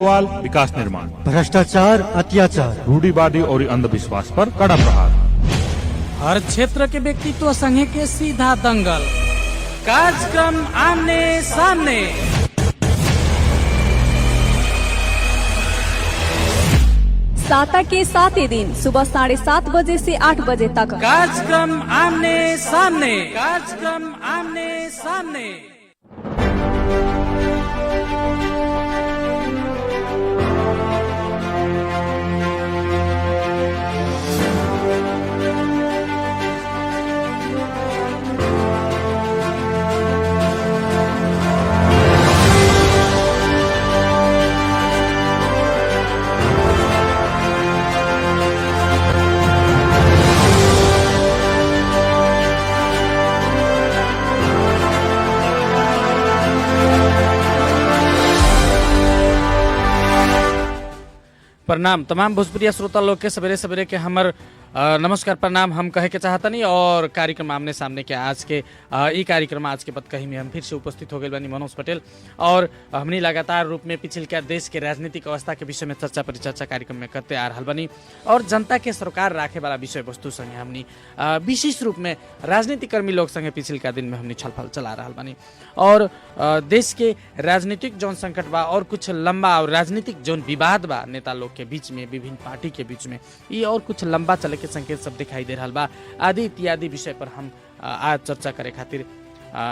सवाल विकास निर्माण, भ्रष्टाचार, अत्याचार, रूढ़िवादी और अंधविश्वास पर कड़ा प्रहार। हर क्षेत्र के व्यक्तित्व संघ के सीधा दंगल। कार्यक्रम आमने सामने। साता के 7 दिन सुबह 7:30 बजे से 8 बजे तक कार्यक्रम आमने सामने। कार्यक्रम आमने सामने। प्रणाम तमाम भोजपुरिया श्रोता लोग के सवेरे सवेरे के हमर नमस्कार प्रणाम हम कहे के चाहतनी। और कार्यक्रम आमने सामने के आज के ई कार्यक्रम आज के पद कहीं में हम फिर से उपस्थित हो गए बानी मनोज पटेल। और हमनी लगातार रूप में पिछले देश के राजनीतिक अवस्था के विषय में चर्चा परिचर्चा कार्यक्रम में करते आ रहा बानी और जनता के सरकार राखे वाला विषय वस्तु संगे हमनी विशेष रूप में राजनीतिक कर्मी लोग संगे पिछले दिन में हमनी छलफल चला रहा बानी। और देश के राजनीतिक जौन संकट बा और कुछ लंबा और राजनीतिक जौन विवाद बा नेता लोग के बीच में, विभिन्न पार्टी के बीच में, ये और कुछ लंबा चले के संकेत सब दिखाई दे रहा बा। आदि इत्यादि विषय पर हम आज चर्चा करे खातिर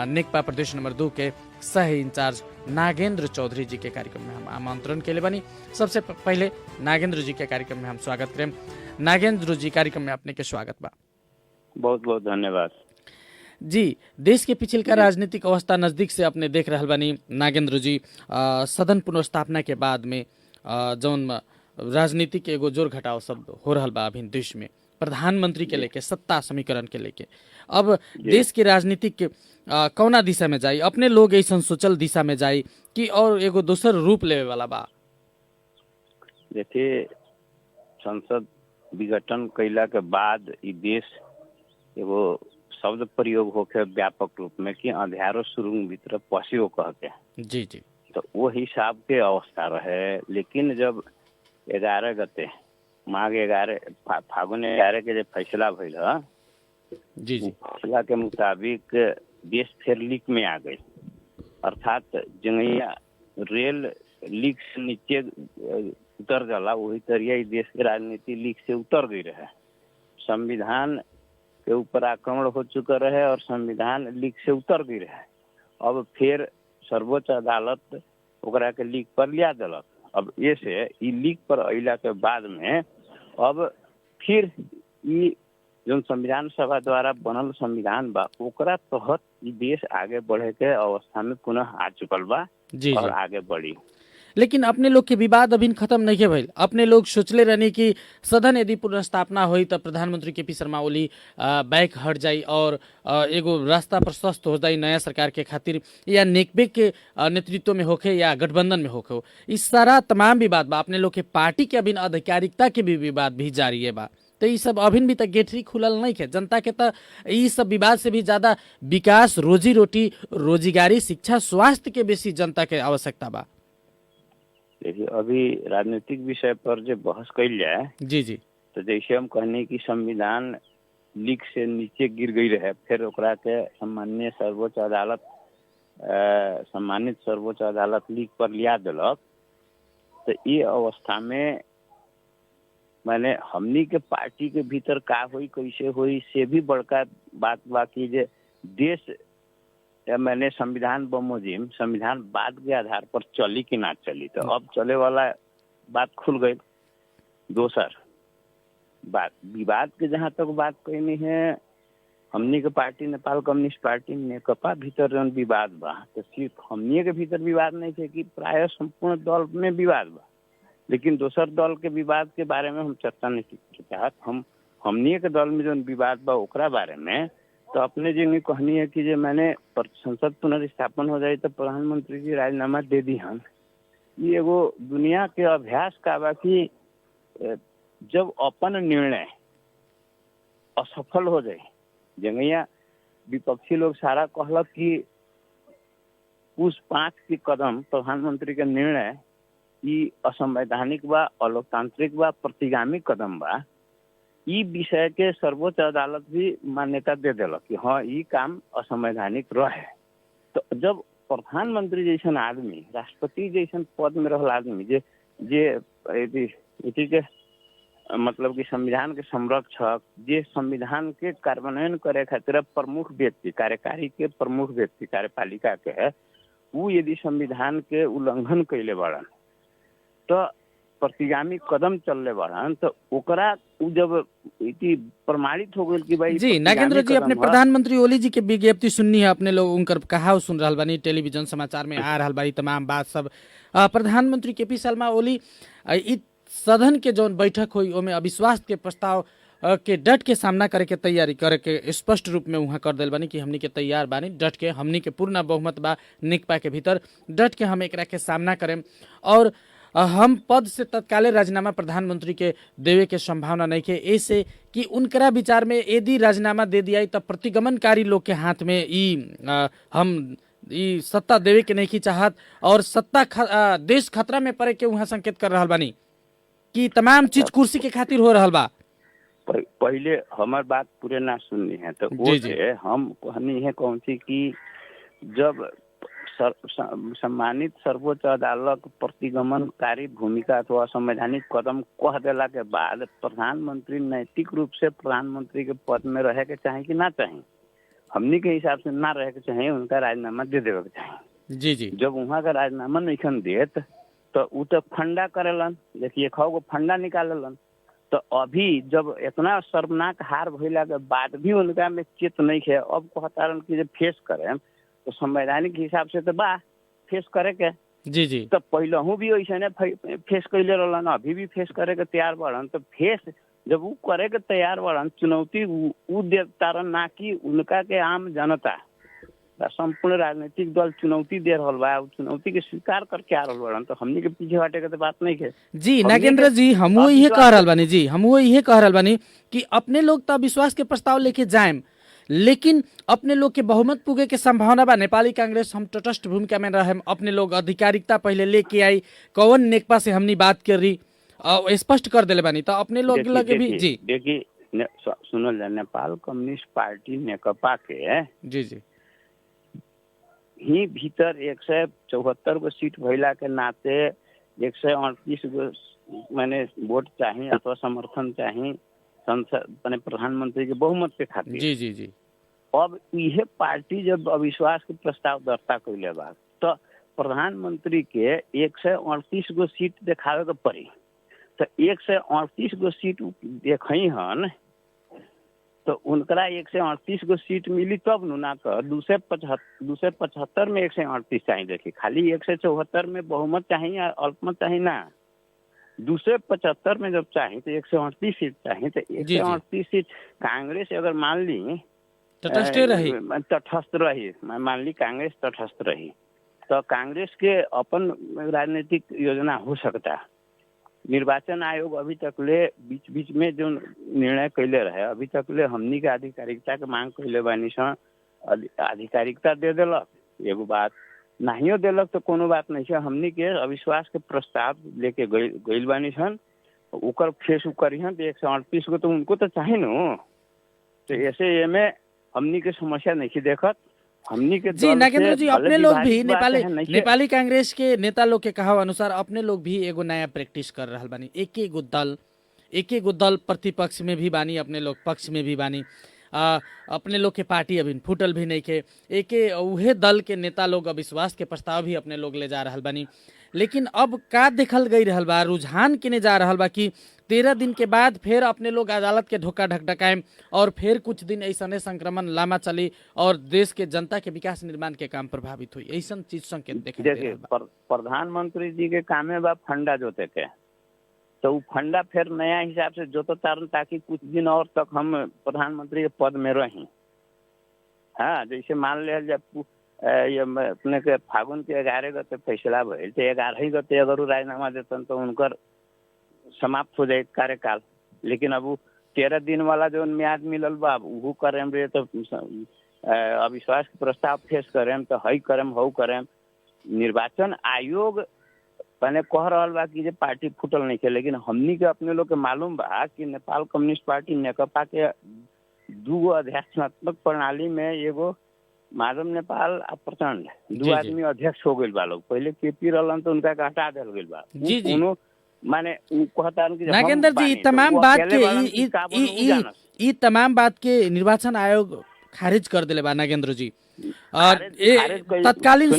नेकपा प्रदेश नंबर 2 के सह इंचार्ज नागेंद्र चौधरी जी के कार्यक्रम में हम आमंत्रण के लिए बनी। सबसे पहले नागेंद्र जी के कार्यक्रम में हम स्वागत करें। नागेंद्र जी, कार्यक्रम में अपने के स्वागत बा। बहुत बहुत धन्यवाद जी। देश के पिछले का राजनीतिक अवस्था नजदीक से अपने देख रहा बानी नागेंद्र जी। सदन पुनर्स्थापना के बाद में जौन राजनीतिक एगो जोर घटाव सब हो रहा बा अभी देश में, प्रधानमंत्री के लेके, सत्ता समीकरण के लेके, अब देश के राजनीतिक कौना दिशा में जाई? अपने लोग ऐसा सोचल दिशा में जाई कि और एगो दूसर रूप लेवे वाला बा? देखिए, संसद विघटन कैला के बाद ई देश एगो शब्द प्रयोग होके व्यापक रूप में कि अंधियारो सुरुंग भीतर पसियो कह के, जी जी, तो वो हिसाब के अवस्था रहे। लेकिन जब 11 गते माघ 11 फागुन 11 के जो फैसला भइल ह, जी जी, फैसला के मुताबिक देश फिर लीक में आ गई। अर्थात जंगैया रेल लीक से नीचे उतर जाला, वही तरिया देश के राजनीति लीक से उतर गई रहे। संविधान के ऊपर आक्रमण हो चुका रहे और संविधान लीक से उतर गई रहे। अब फिर सर्वोच्च अदालत ओकरा के लीक पर लिया दिलक। अब ये से ई लीक पर अइला के बाद में अब फिर ई जो संविधान सभा द्वारा बनल संविधान बा ओकरा तहत ई देश आगे बढ़े के अवस्था में पुनः आ चुकल बा जी और जी। आगे बढ़ी। लेकिन अपने लोग के विवाद अभी खत्म नहीं है भइल। अपने लोग सोचले रहनी कि सदन यदि पुनर्स्थापना हुई तो प्रधानमंत्री के पी शर्मा ओली बैक हट जाई और एगो रास्ता प्रशस्त हो जाई नया सरकार के खातिर, या नेकबे के नेतृत्व में होखे या गठबंधन में होखे। इस सारा तमाम विवाद बा। अपने लोग के पार्टी के अभी आधिकारिकता के भी विवाद भी जारी है बा। तो ये सब अभी भी तक गेठरी खुलल नहीं है। जनता के तो ये सब विवाद से भी ज्यादा विकास, रोजी रोटी, रोजगारी, शिक्षा, स्वास्थ्य के बेसी जनता के आवश्यकता बा। देखिए, अभी राजनीतिक विषय पर जो बहस कैल जाए, जी जी, तो जैसे हम कहने की संविधान लीक से नीचे गिर गई रहे, फिर ओकरा के सम्मानित सर्वोच्च अदालत लीक पर लिया दिलक। तो ये अवस्था में मैंने हमनी के पार्टी के भीतर का हुई, कैसे हुई, से भी बड़का बात बाकी जे देश या मैंने संविधान बमोजिम संविधान बाद के आधार पर चली कि ना चली, तो अब चले वाला बात खुल गई। दोसर बात विवाद के जहाँ तक बात कहनी है, हमनी के पार्टी नेपाल कम्युनिस्ट पार्टी नेकपा भीतर जौन विवाद बा, तो सिर्फ हमनी के भीतर विवाद नहीं है कि प्राय संपूर्ण दल में विवाद बा। लेकिन दोसर दल के विवाद के बारे में हम चर्चा नहीं चाहत। हमनी के दल में जौन विवाद बा ओकरा बारे में तो अपने जी कहनी है कि जो मैंने संसद पुनर्स्थापन हो जाए तो प्रधानमंत्री जी राजीनामा दे दी हम। ये एगो दुनिया के अभ्यास का बा कि जब अपन निर्णय असफल हो जाए, जंगैया विपक्षी लोग सारा कहलक कि उस 5 के कदम प्रधानमंत्री के निर्णय ई असंवैधानिक बा, अलोकतांत्रिक बा, प्रतिगामी कदम बा। ई विषय के सर्वोच्च अदालत भी मान्यता दे दिलक कि हाँ ई काम असंवैधानिक रहे। तो जब प्रधानमंत्री जैसन आदमी, राष्ट्रपति जैसन पद में रहल आदमी जे के मतलब कि संविधान के संरक्षक, जे संविधान के कार्यान्वयन करे खातिर प्रमुख व्यक्ति, कार्यकारी के प्रमुख व्यक्ति कार्यपालिका के है, वो यदि संविधान के उल्लंघन कैले बड़न तो प्रतिगामी कदम चलले बड़न तो ओकरा जब प्रमाणित हो गई कि भाई जी नागेंद्र जी, अपने प्रधानमंत्री ओली जी के विज्ञप्ति सुननी है, अपने लोग उनकर कहाव सुन रहा बानी, टेलीविजन समाचार में आ रहा बानी तमाम बात सब। प्रधानमंत्री केपी शर्मा ओली सदन के जौन बैठक हुई ओमे अविश्वास के प्रस्ताव के डट के सामना करे के तैयारी करे के स्पष्ट रूप में वहाँ कर दिल बानी कि हमनी के तैयार बानी, डट के हमनी के पूर्ण बहुमत बा निकपा के भीतर, डट के हम एकरा के सामना करें और हम पद से तत्काले राजीनामा प्रधानमंत्री के देवे के संभावना नहीं है। ऐसे कि उनकरा विचार में यदि राजीनामा दे दिया तब प्रतिगमनकारी लोग के हाथ में हम सत्ता देवे के नहीं की चाहत और सत्ता देश खतरा में पड़े के वहाँ संकेत कर रहा बानी कि तमाम चीज कुर्सी के खातिर हो रहा बा। पहले हमार बात पूरे ना सुननी है तो वो हम कहनी है कौन सी कि जब सम्मानित सर्वोच्च अदालत प्रतिगमनकारी भूमिका अथवा संवैधानिक कदम कह देला के बाद प्रधानमंत्री नैतिक रूप से प्रधानमंत्री के पद में रहे के चाहे कि ना चाहे, हमनी के हिसाब से ना रहे के चाहे, उनका राजीनामा दे देवे के चाहे। जी जी, जब वहाँ का राजीनामा नहीं देत तो उ तो फंडा करेलन, देखिए खाओ फंडा निकालेलन। तो अभी जब इतना शर्मनाक हार भइला के बाद भी उनका में चित नहीं है, अब कहतारन कि जब फेस करें तो संवैधानिक हिसाब से तो बा फेस करे के। जी जी, तो पहलहू भी वैसे फेस कैले रहलन, अभी भी फेस करे के तैयार बढ़न। तो फेस जब वो करे के तैयार बढ़न, चुनौती उ देतारन ना कि उनका के आम जनता संपूर्ण राजनीतिक दल चुनौती दे रहा बा, चुनौती के स्वीकार करके आ रहा बड़न। तो हमनी के पीछे हटे के तो बात नहीं है। जी नागेंद्र जी, हम ये कह रहा बानी जी, हम ये कह रहा बानी कि अपने लोग तो विश्वास के प्रस्ताव लेके जाएम, लेकिन अपने लोग के बहुमत पुगे के संभावना बा। नेपाली कांग्रेस हम तटस्थ भूमिका में रहे, अपने लोग अधिकारिकता पहले लेके आई, कौन नेकपा से हमनी बात कर रही स्पष्ट कर दिले बानी। तो अपने लोग लगे भी जी देखिए सुनल जाए, नेपाल कम्युनिस्ट पार्टी नेकपा के जी जी ही भीतर 174 गो सीट भइला के नाते 138 गो माने वोट चाहिए अथवा समर्थन चाहिए संसद माने प्रधानमंत्री के बहुमत के खातिर। जी जी जी, अब यह पार्टी जब अविश्वास के प्रस्ताव दर्ता कैले बा तो प्रधानमंत्री के 138 गो सीट दिखावे के पड़ी। तो 138 गो सीट देखई हन तो उनकरा 138 गो सीट मिली तब ना कर 275 में 138 चाहिए। देखिए खाली 174 में बहुमत चाहिए अल्पमत चाहिए ना, 275 में जब चाहिए तो 138 सीट चाहिए। तो 138 सीट कांग्रेस अगर मान ली तटस्थ रही मान ली कांग्रेस तटस्थ रही तो कांग्रेस के अपन राजनीतिक योजना हो सकता। निर्वाचन आयोग अभी तक ले बीच बीच में जो निर्णय कैले रहे, अभी तक ले हमनी के आधिकारिकता के मांग कैले बानी सन, आधिकारिकता दे दिलक एगो बात, नहीं दिलक तो कोनो बात नहीं है। हमनी के अविश्वास के प्रस्ताव लेके गइल बानी सन, ओकर फेस करिहन तो 138 को तो उनको तो चाहिए न। तो ऐसे में हमनी के समस्या नहीं देखत हमनी के। जी नागेंद्र जी, अपने लोग भी नेपाली कांग्रेस के नेता लोग के कहा अनुसार अपने लोग भी एगो नया प्रैक्टिस कर रहा बानी, एक गो दल प्रतिपक्ष में भी बानी, अपने लोग पक्ष में भी बानी। अपने लोग के पार्टी अभी फूटल भी नहीं के, एक उहे दल के नेता लोग अविश्वास के प्रस्ताव भी अपने लोग ले जा रहा बानी। लेकिन अब का देखल गई रहल बा, रुझान किने जा रहा बा कि 13 दिन के बाद फिर अपने लोग अदालत के धोखा ढकढकाएम और फिर कुछ दिन ऐसा संक्रमण लामा चली और देश के जनता के विकास निर्माण के काम प्रभावित हुई, ऐसा चीज संकेत देखे। प्रधानमंत्री जी के कामे बा फंडा जोते के, तो वो फंडा फिर नया हिसाब से जोततारन ताकि कुछ दिन और तक हम प्रधानमंत्री के पद में रही। हाँ, जैसे मान लिया जब ये अपने के फागुन के 11 गते फैसला भइल तो 11 गते अगर राजीनामा देतन तो उनकर समाप्त हो जाए कार्यकाल। लेकिन अब 13 दिन वाला जो म्याद मिलल बा वो करेम रे तो अविश्वास के प्रस्ताव फेस करेम तो हई करेम हऊ करेम। निर्वाचन आयोग मैंने कह रहा बा कि जे पार्टी फूटल नहीं है, लेकिन हमनी के अपने लोग के मालूम बा कि नेपाल कम्युनिस्ट पार्टी नेकपा के दूगो अध्यात्मात्मक प्रणाली में एगो माधव नेपाल आ प्रचंड जी, दू जी। आदमी अध्यक्ष हो गइल बा लोग। पहले केपी रहलन तो उनका के हटा देल गइल बा। जी, जी। उनो माने उ कहता कि नागेंद्र जी, ई तमाम बात के ई तमाम बात के निर्वाचन आयोग खारिज कर दिले बा नागेंद्र जी। और तत्कालीन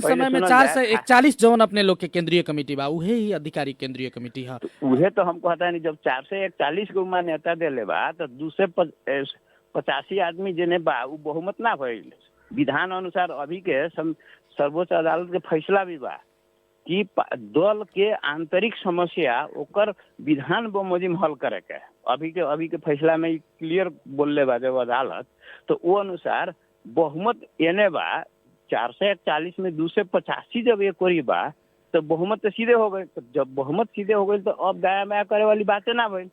समय में 441 जौन अपने लोग के केंद्रीय कमेटी बा उहे ही आधिकारिक केंद्रीय कमेटी है। उहे तो हम कहता नहीं, जब 441 गो मान्यता देले बा तो 285 आदमी जेने बा उ बहुमत ना भइल। विधान अनुसार अभी के सर्वोच्च अदालत के फैसला भी बा कि दल के आंतरिक समस्या ओकर विधान बहुमत हल करे के अभी के फैसला में क्लियर बोलले बा जब अदालत, तो वो अनुसार बहुमत एने बा 441 में 285 जब एक ओरी बा तो बहुमत तो सीधे हो गए। तो जब बहुमत सीधे हो गई तो अब दाया माया करे वाली बातें ना भइल।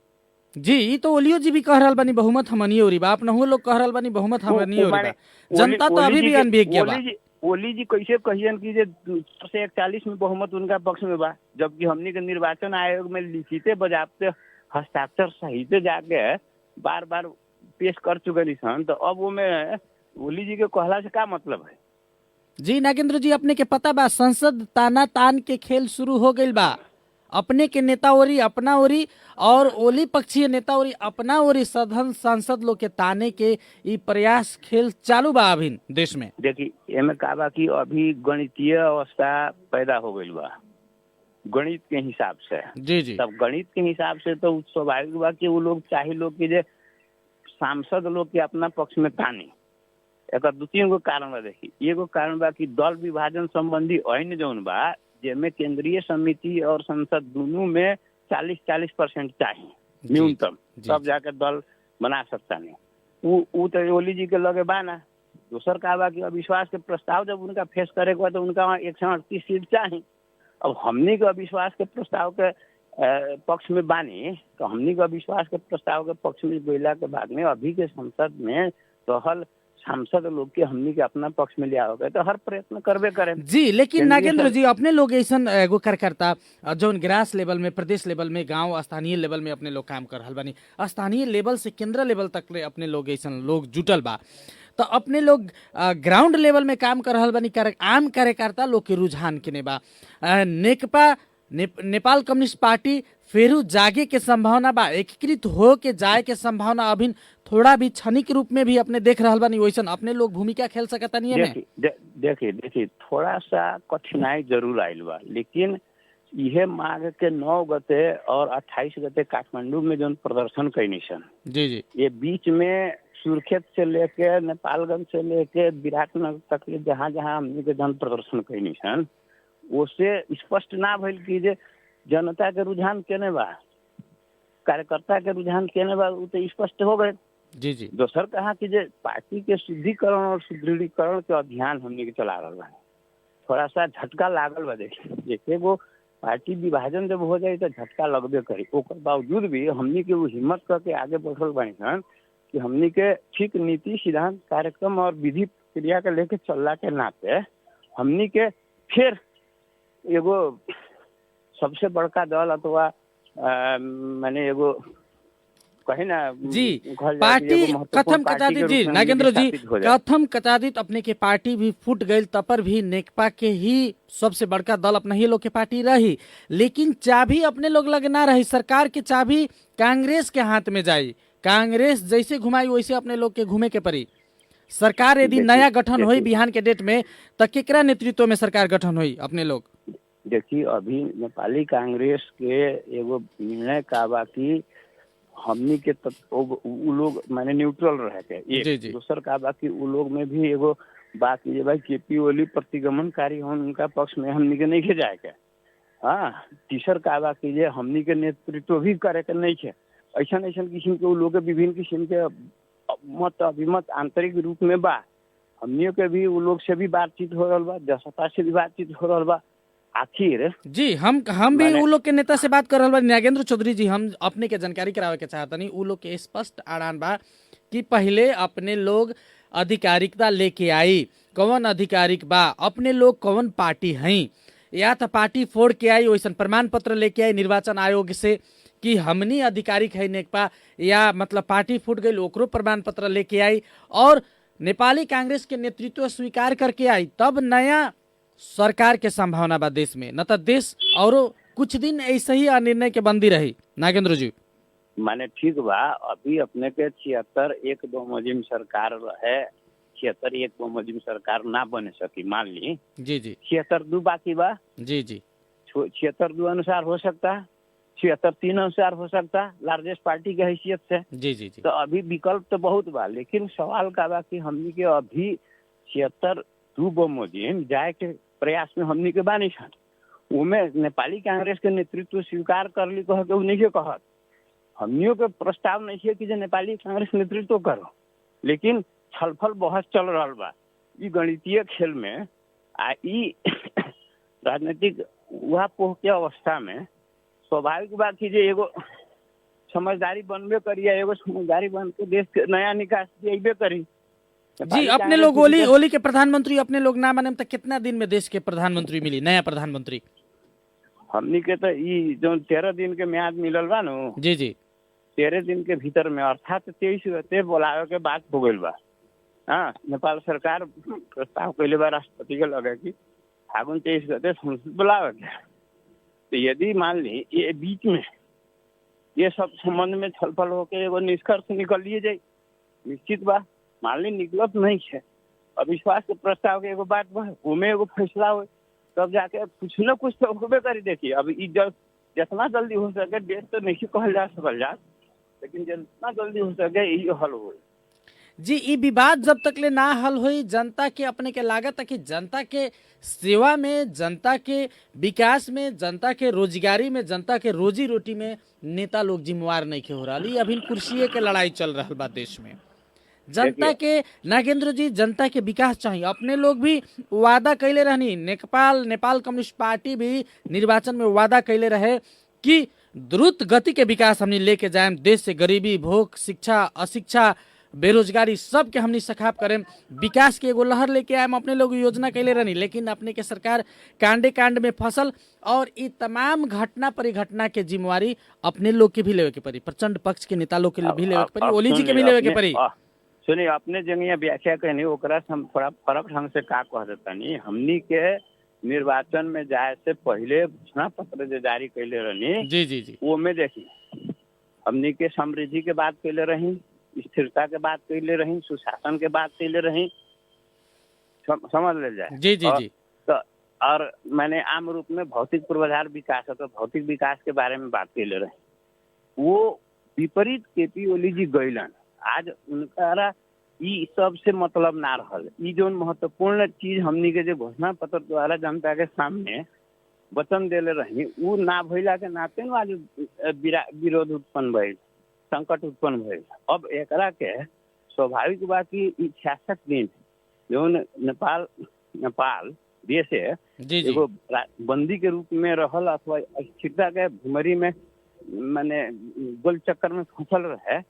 जी, ई तो ओलियो जी भी कह रहल बानी बहुमत हमनी ओरी बा, अपनहु लोग कह रहल बानी बहुमत हमनी ओरी बा। जनता तो अभी भी अनभिज्ञ बा। ओली जी कैसे कहियन कि जे 441 में बहुमत उनका पक्ष में बा, जबकि हमनी के निर्वाचन आयोग में लिखिते बजाबते हस्ताक्षर सहित जाके बार बार पेश कर चुके सन। तो अब वो में ओली जी के कहला से क्या मतलब है? जी नागेंद्र जी, अपने के पता बा संसद ताना तान के खेल शुरू हो गइल बा। अपने के नेता ओरी अपना ओरी और ओली पक्षीय नेता ओरी अपना ओरी सदन सांसद लोग के ताने के ई प्रयास खेल चालू बा अभी देश में। देखिए एमे का बा कि अभी गणितीय अवस्था पैदा हो गइल बा गणित के हिसाब से। जी जी। तब गणित के हिसाब से तो स्वाभाविक बा कि वो लोग चाहे लोग कि जे सांसद लोग के अपना पक्ष में तानी। एक 2-3 गो कारण बा। देखिए एगो कारण बा कि दल विभाजन संबंधी ऐन जौन बा जेमे केंद्रीय समिति और संसद दोनों में 40% चाहिए न्यूनतम, तब जाकर दल बना सकता नहीं। वो तो ओली जी के लगे बा ना। दूसर का बा कि अविश्वास के प्रस्ताव जब उनका फेस करे को तो उनका 138 सीट चाहिए। अब हमनी के अविश्वास के प्रस्ताव के पक्ष में बानी तो हमनी के अविश्वास के प्रस्ताव के पक्ष में गोइला के बाद में अभी के संसद में तो हल सांसद लोग के हमनी के अपना पक्ष में लिया हो गए तो हर प्रयत्न करबे करें। जी, लेकिन नागेंद्र जी अपने लोग ऐसा एगो कार्यकर्ता जो ग्रास लेवल में, प्रदेश लेवल में, गांव स्थानीय लेवल में अपने लोग काम कर रहल बानी, स्थानीय लेवल से केंद्र लेवल तक ले अपने लोग ऐसा लोग जुटल बा, तो अपने लोग ग्राउंड लेवल में काम कर रहल बानी। आम कार्यकर्ता लोग के रुझान के ने बा नेकपा नेपाल कम्युनिस्ट पार्टी फेरू जागे के संभावना बा, एकीकृत हो के जाए के संभावना अभी थोड़ा भी क्षणिक रूप में भी अपने देख रहल बानी, वैसन अपने लोग भूमिका खेल सकता नहीं है। देखिए थोड़ा सा कठिनाई जरूर आयल बा, लेकिन यह माघ के 9 गते और 28 गते काठमांडू में जो प्रदर्शन कैनी सन, जी जी, ये बीच में सुर्खेत से लेके नेपालगंज से लेके विराटनगर तक जहाँ जहाँ हमने के जन प्रदर्शन कैनी सन, उससे स्पष्ट ना भइल कि जे जनता के रुझान केने बा, कार्यकर्ता के रुझान केने बा, वो तो स्पष्ट हो गए। जी जी। दोसर कहा कि जे पार्टी के शुद्धिकरण और सुदृढ़ीकरण के अभियान हमने के चला रहा है, थोड़ा सा झटका लागल बा। देखिए वो पार्टी विभाजन जब हो जाए तो झटका लगबे करी, ओकर बावजूद भी हमने के वो हिम्मत करके आगे बढ़ल बानी सन कि हमने के ठीक नीति सिद्धांत कार्यक्रम और विधि प्रक्रिया के लेके चलला के नाते हमने के फिर एगो सबसे बड़का दल अथवा मैंने एगो कहे ना जी पार्टी कथम कथादित, जी नागेंद्र जी कथम कथादित अपने के पार्टी भी फूट गई तब पर भी नेकपा के ही सबसे बड़का दल अपना ही लोग के पार्टी रही, लेकिन चाबी अपने लोग लगे ना रही, सरकार के चाबी कांग्रेस के हाथ में जाई, कांग्रेस जैसे घुमाई वैसे अपने लोग के घूमे के पड़ी। सरकार यदि नया गठन हुई बिहान के डेट में तो केकरा नेतृत्व में सरकार गठन हुई अपने लोग? देखिए अभी नेपाली कांग्रेस के एगो निर्णय का बा कि हमनी के उ लोग माने न्यूट्रल रह के, दूसर का बा कि उ लोग में भी एगो बात ये भाई केपी ओली प्रतिगमनकारी हों, उनका पक्ष में हमनी के नहीं के जाए के। हाँ, तीसर का बा कि जे हमनी के नेतृत्व भी करे के नहीं है। ऐसा किस्म के उ लोग विभिन्न किस्म के मत अभिमत आंतरिक रूप में बा, हमनियों के भी उ लोग से भी बातचीत हो रहा बा, जसपा से भी बातचीत हो रहा बा। आखिर जी हम भी उ लोग के नेता से बात कर रहा बा। नागेंद्र चौधरी जी, हम अपने के जानकारी करावे के चाहता नहीं, उ लोग के स्पष्ट आड़ान बा कि पहले अपने लोग आधिकारिकता लेके आई, कौन आधिकारिक बा, अपने लोग कौन पार्टी हैं, या तो पार्टी फोड़ के आई वैसन प्रमाण पत्र लेके आई निर्वाचन आयोग से कि हमनी आधिकारिक है नेकपा, या मतलब पार्टी फूट गई ओकरो प्रमाण पत्र लेके आई और नेपाली कांग्रेस के नेतृत्व स्वीकार करके आई, तब नया सरकार के संभावना बा देश में, न तो देश और कुछ दिन ऐसे ही अनिर्णय के बंदी रही। नागेंद्र जी माने ठीक बा, अभी अपने के 76 एक दो मुजिम सरकार है, 76 एक दो मुजिम सरकार ना बने सकी, मान ली जी जी 76 दो बाकी बा, जी जी 76 दो अनुसार हो सकता, 76 3 अनुसार हो सकता लार्जेस्ट पार्टी के हैसियत से। जी जी जी तो अभी विकल्प तो बहुत बा, लेकिन सवाल का बा कि हमनी के अभी 76 दो गो मुजिम जाए के प्रयास में हमनी के बानी छन, उमे नेपाली कांग्रेस के नेतृत्व स्वीकार कर ली कह के उन्हीं के कहत, हमनियों के प्रस्ताव नहीं है कि जो नेपाली कांग्रेस नेतृत्व करो, लेकिन छलफल बहस चल रहा बा ई गणितीय खेल में। आ ई राजनीतिक वह पोह के अवस्था में स्वाभाविक बात कि जे एगो समझदारी बनबे करी, एगो समझदारी बन के देश के नया निकास दिएबे करी। जी अपने लोग ओली के प्रधानमंत्री अपने लोग ना माने तो कितना दिन में देश के प्रधानमंत्री मिली, नया प्रधानमंत्री? हमनी के तो ई जो 13 दिन के म्याद मिलल बा नु, जी जी 13 दिन के भीतर में अर्थात 23 गते बोलावे के बात हो गइल बा। हाँ, नेपाल सरकार प्रस्ताव कैले बा राष्ट्रपति के लगे कि फागुन 23 गते संसद बुलावे के। तो यदि मान ली ये बीच में ये सब संबंध में छलफल होके एगो निष्कर्ष निकल लिए जाए, निश्चित बा मान ली निकलत नहीं है, अविश्वास के प्रस्ताव के एगो बात बा, उमे एगो फैसला हो, तब जाके कुछ न कुछ तो होबे करी। देखिए अभी जितना जल्दी हो सके, देश तो नहीं कहल जा सकल जा, लेकिन जितना जल्दी हो सके ये हल हो। जी ई विवाद जब तक ले ना हल हुई, जनता के अपने के लागत है कि जनता के सेवा में, जनता के विकास में, जनता के रोजगारी में, जनता के रोजी रोटी में नेता लोग जिम्मेवार नहीं के हो रहा। अभी कुर्सी के लड़ाई चल रहा बा देश में। जनता के नागेंद्र जी जनता के विकास चाहिए। अपने लोग भी वादा कैले रहनी, नेपाल कम्युनिस्ट पार्टी भी निर्वाचन में वादा कैले रहे कि द्रुत गति के विकास हमने लेके जाए, देश से गरीबी, भूख, शिक्षा, अशिक्षा, बेरोजगारी सब के हमनी सखाप करें, विकास के एगो लहर लेके आए। अपने लोग योजना कैले रहनी, लेकिन अपने के सरकार कांडे कांड में फसल और ये तमाम घटना परिघटना के जिम्मेवारी अपने लोग के भी लेवे के पड़ी, प्रचंड पक्ष के नेता लोग के भी लेवे के पड़ी, ओली जी के भी लेवे के पड़ी। सुनिए अपने जगह व्याख्या कहनी ओकरा हम थोड़ा फर्क ढंग से का कह देता नहीं। हमनी के निर्वाचन में जाए से पहले घोषणा पत्र जो जारी कैले रहनी, जी जी जी वो में देखिए हमनी के समृद्धि के बात कैले रही, स्थिरता के बात कैले रही, सुशासन के बात कैले रही, समझ ले जाए। जी जी जी तो और मैंने आम रूप में भौतिक पूर्वाधार विकास है तो भौतिक विकास के बारे में बात कैले रही। वो विपरीत केपी ओली जी गैलन, आज उनका ई सब से मतलब ना रहल। ई जो महत्वपूर्ण चीज हमनी के जो घोषणा पत्र द्वारा जनता के सामने वचन देले रही वो ना भइला के नाते न आज विरोध उत्पन्न भइल, संकट उत्पन्न भइल। अब एकरा के स्वाभाविक बा कि 66 दिन जो नेपाल देश है एगो बंदी के रूप में रहल अथवा अस्थिरता के भुमरी में माने गोल चक्कर में फंसल रहे।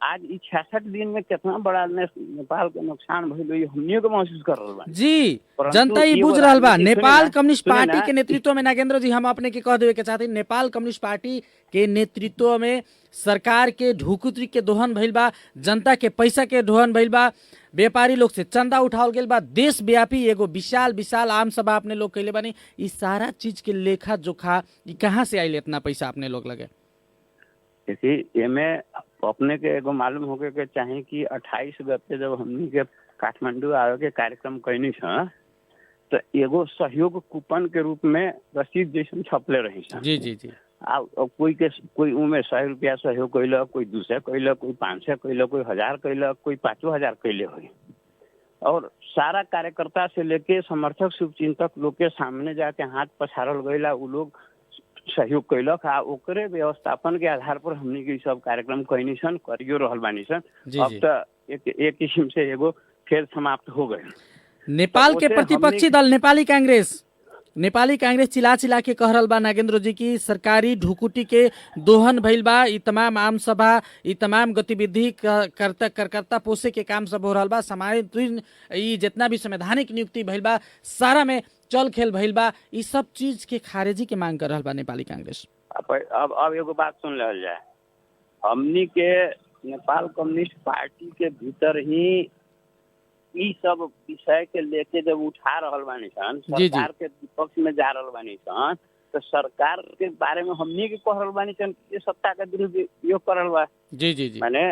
आज 66 दिन में कितना बड़ा नेपाल के नुकसान भइल हमनियों के महसूस कर रहा बा। जी जनता ये बुझ रहा बा। नेपाल कम्युनिस्ट पार्टी के नेतृत्व में नागेंद्र जी हम अपने के कह देवे के चाहते, नेपाल कम्युनिस्ट पार्टी के नेतृत्व में सरकार के ढुकुत्री के दोहन भइल बा, जनता के पैसा के दोहन भइल बा, व्यापारी लोग से चंदा उठावल गेल बा, देश व्यापी एगो विशाल विशाल आम सभा अपने लोग कैले बानी। ई सारा चीज के लेखा जोखा ई कहाँ से आइल इतना पैसा अपने लोग लगे? देखिए एमे अपने के एगो मालूम होके के चाहे कि 28 गते जब हमनी के काठमांडू आवे के कार्यक्रम कैनी छ तो एगो सहयोग कूपन के रूप में रसीद जैसे छपले रही छ। जी जी जी कोई उमे 100 रुपया सहयोग कैलक, कोई 200 कैलक, कोई 500 कैलक, कोई 1000 कैलक, कोई 5000 कैले हुई। और सारा कार्यकर्ता से लेके समर्थक शुभचिंतक लोग के सामने जाके हाथ पछाड़ल गईला, उ लोग सहयोग कैलक। ओकरे व्यवस्थापन के आधार पर हमनी के सब कार्यक्रम कैनी सन, करियो रहल बानी सन। अब तो एक किस्म से एगो खेल समाप्त हो गए। नेपाल के प्रतिपक्षी दल नेपाली कांग्रेस चिल्ला चिल्ला के कह रहल बा नागेंद्र जी की सरकारी ढुकुटी के दोहन भइल बा, ई तमाम आम सभा, ई तमाम गतिविधि करकर्ता पोसे के काम सब हो रहल बा, समाज ई जितना भी संवैधानिक नियुक्ति भइल बा सारा में चल खेल भइल बा, ई सब चीज के खारिजी के मांग कर रहल बा नेपाली कांग्रेस। अब एगो बात सुन लेवल जाए, हमनी के नेपाल कम्युनिस्ट पार्टी के भीतर ही ई सब विषय के लेके जब उठा रहल बानी सन, जी, जी। सरकार के विपक्ष में जा रहल बानी सन, तो सरकार के बारे में हमनी के कह रहल बानी सन कि सत्ता का दुरुपयोग कर रहल बा, जी जी जी माने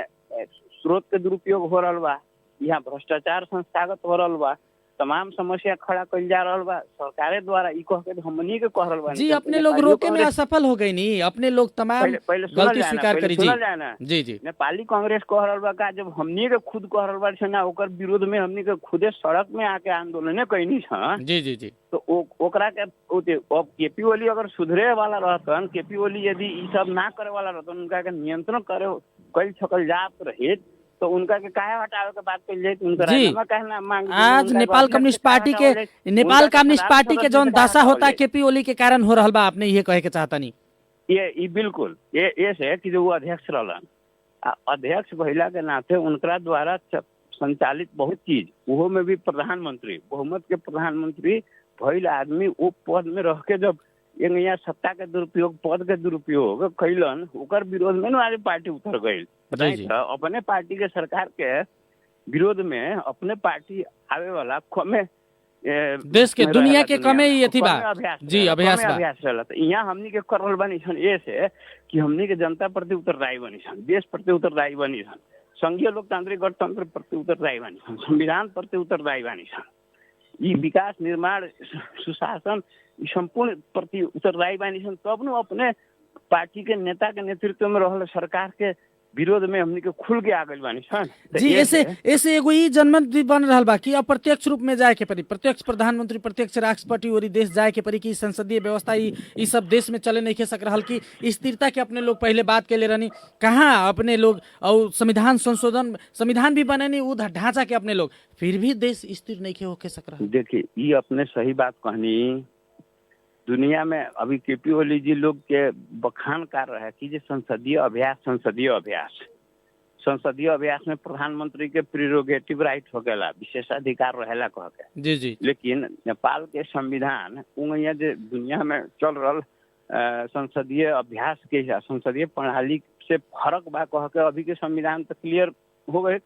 स्रोत के दुरुपयोग हो रहल बा, यहाँ भ्रष्टाचार संस्थागत हो रहल बा, तमाम समस्या खड़ा कइल जा रहल बा सरकारे द्वारा। ई कह के हमनी के कह रहल बानी जी, सन, अपने लोग नेपाली रोके में कांग्रेस- असफल हो गई नी, अपने लोग तमाम पहले सुनल गलती जाए ना, स्वीकार पहले करी। जी सुनल जाए ना। जी जी नेपाली कांग्रेस कह रहल बा का, जब हमनी के खुद कह रहल बा छ ना, ओकर विरोध में हमनी के खुदे सड़क में आके आंदोलन कइनी छ, जी जी जी तो ओकरा के अब केपी ओली अगर सुधरे वाला रहतन, केपी ओली यदि ई सब ना करे वाला रहतन, उनका के नियंत्रण करे कइल छकल जात रहे, तो उनका के काहे हटावे के बात कइल जाए, उनका जी। राजीनामा काहे ना मांग दी, आज उनका नेपाल अध्यक्ष कम्युनिस्ट काहे पार्टी हटावल के जाए, नेपाल उनका कम्युनिस्ट खिलाफ पार्टी के सदस्य जौन काहे दशा हटावल होता जाए। केपी ओली के कारण हो रहल बा, आपने ये कहे के चाहता नहीं। ये बिल्कुल ये से कि जो वो अध्यक्ष रहलन, अध्यक्ष भइला के नाते उनकरा द्वारा संचालित बहुत चीज, वो में भी प्रधानमंत्री, बहुमत के प्रधानमंत्री भइल आदमी वो पद में रह के जब यहाँ सत्ता के दुरुपयोग, पद के दुरुपयोग कैलन, ओकर विरोध में ना आज पार्टी उतर गई। जी, जी। अपने पार्टी के सरकार के विरोध में अपने पार्टी आवे वाला कमे देश के दुनिया के कमे ही अथी बा। जी, अभ्यास बा। अभ्यास रहला। तो यहाँ हमनी के कर रहल बानी सन ये से कि हमनी के जनता प्रति उत्तरदायी बनी सन, देश प्रति उत्तरदायी बनी सन, संघीय लोकतांत्रिक गणतंत्र प्रति उत्तरदायी बनी सन, संविधान प्रति उत्तरदायी बनी सन, ये विकास निर्माण सुशासन संपूर्ण प्रति उत्तरदायी बनी सन, तब न अपने पार्टी के नेता के नेतृत्व में रहल सरकार के विरोध में हमनी के खुल के आ गइल बानी सन। तो जी, ऐसे ऐसे एगो ई जनमत भी बन रहल बा कि अप्रत्यक्ष रूप में जाए के पड़ी, प्रत्यक्ष प्रधानमंत्री, प्रत्यक्ष राष्ट्रपति और देश जाए के पड़ी कि संसदीय व्यवस्था ई सब देश में चले नहीं सक रहल कि स्थिरता के अपने लोग पहले बात के ले रहनी, कहाँ अपने लोग और संविधान संशोधन, संविधान भी बने नहीं, वो ढांचा के अपने लोग, फिर भी देश स्थिर नहीं होके सक रहा। देखिए ये अपने सही बात कहनी, दुनिया में अभी केपी ओली जी लोग के बखान कर रहा है कि जे संसदीय अभ्यास में प्रधानमंत्री के प्रिरोगेटिव राइट होकेला, विशेषाधिकार रहेला कह के। जी जी लेकिन नेपाल के संविधान उंगैया जे दुनिया में चल रहल संसदीय अभ्यास के संसदीय प्रणाली से फर्क बा कह के अभी के संविधान तो क्लियर हो गए,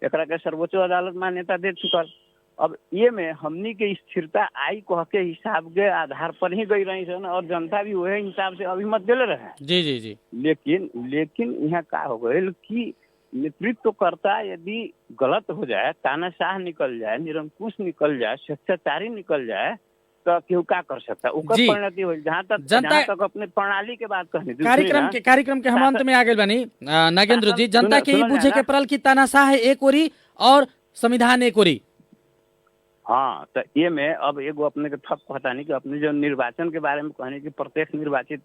एकरा के सर्वोच्च अदालत मान्यता दे चुकल। अब ये में हमनी के स्थिरता आई कह के हिसाब के आधार पर ही गई रही सन और जनता भी वही हिसाब से अभिमत दिले रहे। जी जी जी लेकिन यहाँ का हो गए कि नेतृत्वकर्ता यदि गलत हो जाए, तानाशाह निकल जाए, निरंकुश निकल जाए, स्वेच्छाचारी निकल जाए, तो केहू का कर सकता है, ओकर जी। परिणति हो। जहाँ तक अपने प्रणाली के बात कहनी कार्यक्रम के हम अंत में आ गए बानी नागेंद्र जी, जनता के ही सुनल पूछे जाए के पड़ल कि तानाशाह है एक ओरी और संविधान एक ओरी। हाँ, तो ये में अब एगो अपने के ठप कहता नहीं कि अपने जो निर्वाचन के बारे में कहनी कि प्रत्यक्ष निर्वाचित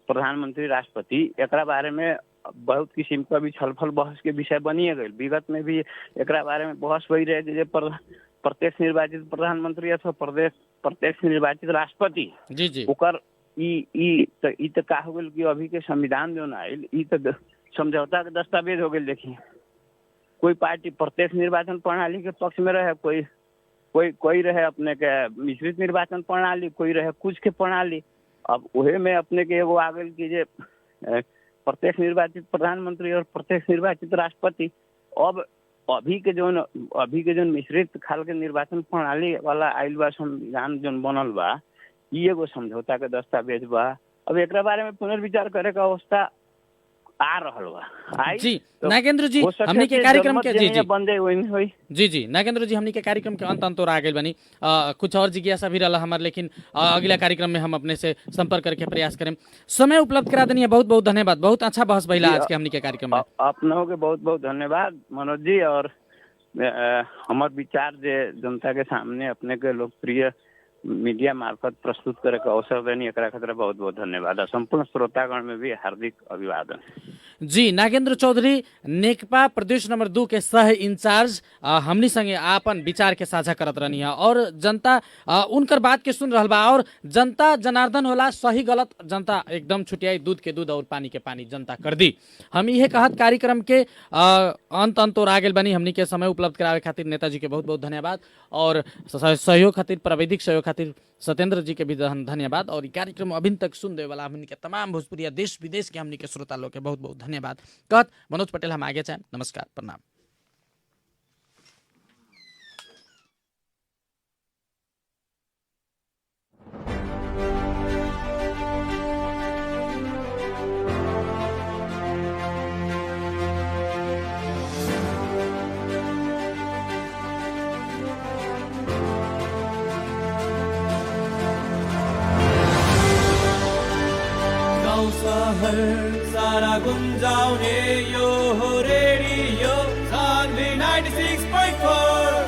प्रधानमंत्री राष्ट्रपति, एकरा बारे में बहुत किस्म का भी छलफल बहस के विषय बनिए गए। विगत में भी एकरा बारे में बहस वही रहे जे प्रत्यक्ष निर्वाचित प्रधानमंत्री अथवा प्रत्यक्ष निर्वाचित राष्ट्रपति जी जी ओकर ई तो का हो गल कि अभी के संविधान जो आयल ई तो समझौता के दस्तावेज हो गए। देखिए कोई पार्टी प्रत्यक्ष निर्वाचन प्रणाली के पक्ष में रहे, कोई रहे अपने के मिश्रित निर्वाचन प्रणाली, कोई रहे कुछ के प्रणाली। अब वही में अपने के एगो आ गए कि जे प्रत्यक्ष निर्वाचित प्रधानमंत्री और प्रत्यक्ष निर्वाचित राष्ट्रपति। अब अभी के जो मिश्रित खाल के निर्वाचन प्रणाली वाला आयल बा संविधान जो बनल बा, ई एगो समझौता के दस्तावेज बा। अब एक बारे में पुनर्विचार करे का अवस्था आ रहल बा। जी नागेंद्र जी, हमनी के कार्यक्रम के जी नागेंद्र जी, हमनी के कार्यक्रम के अंत और आ गए बनी। कुछ और जिज्ञासा भी रहा हमारे, लेकिन अगला कार्यक्रम में हम अपने से संपर्क करके प्रयास करें। समय उपलब्ध करा देनी है, बहुत बहुत धन्यवाद। बहुत अच्छा बहस भइला आज के हमनी के कार्यक्रम में। अपनों के बहुत बहुत धन्यवाद मनोज जी। और हमार विचार जे जनता के सामने अपने के लोकप्रिय मीडिया मार्फत प्रस्तुत करे का अवसर देनी, एकरा खातिर बहुत बहुत धन्यवाद। संपूर्ण श्रोतागण में भी हार्दिक अभिवादन। जी नागेंद्र चौधरी, नेकपा प्रदेश नंबर 2 के सह इंचार्ज, हमनी संगे आपन विचार के साझा करत रहनी है और जनता उनकर बात के सुन रहल बा। और जनता जनार्दन होला, सही गलत जनता एकदम छुटियाई, दूध के दूध और पानी के पानी जनता कर दी। हम यह कहत कार्यक्रम के अंत और आ गेल बनी। हमनी के समय उपलब्ध करावे खातिर नेताजी के बहुत बहुत धन्यवाद और सहयोग खातिर, प्राविधिक सहयोग खातिर सत्येंद्र जी के भी धन्यवाद। और कार्यक्रम अभी तक सुनने वाला हमनी के तमाम भोजपुरिया देश विदेश के हमनी के श्रोता लोग के बहुत बहुत धन्यवाद कहत मनोज पटेल हम आगे चाहें। नमस्कार, प्रणाम। सारा गुंजाउने यो हो radio Sanvi 96.4।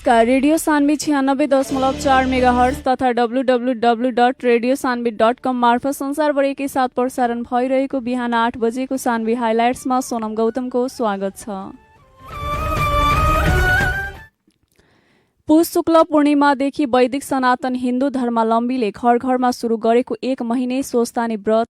Radio Sanvi 96.4 megahertz तथा www.radiosanvi.com मार्फत संसारभरिकै साथ प्रसारण भइरहेको बिहान 8 बजेको सान्वी हाइलाइट्समा सोनम गौतमको स्वागत छ। पुष शुक्ल पूर्णिमादेखि वैदिक सनातन हिन्दू धर्मावलम्बीले घर घरमा सुरु गरेको 1 महिने स्वस्थानी व्रत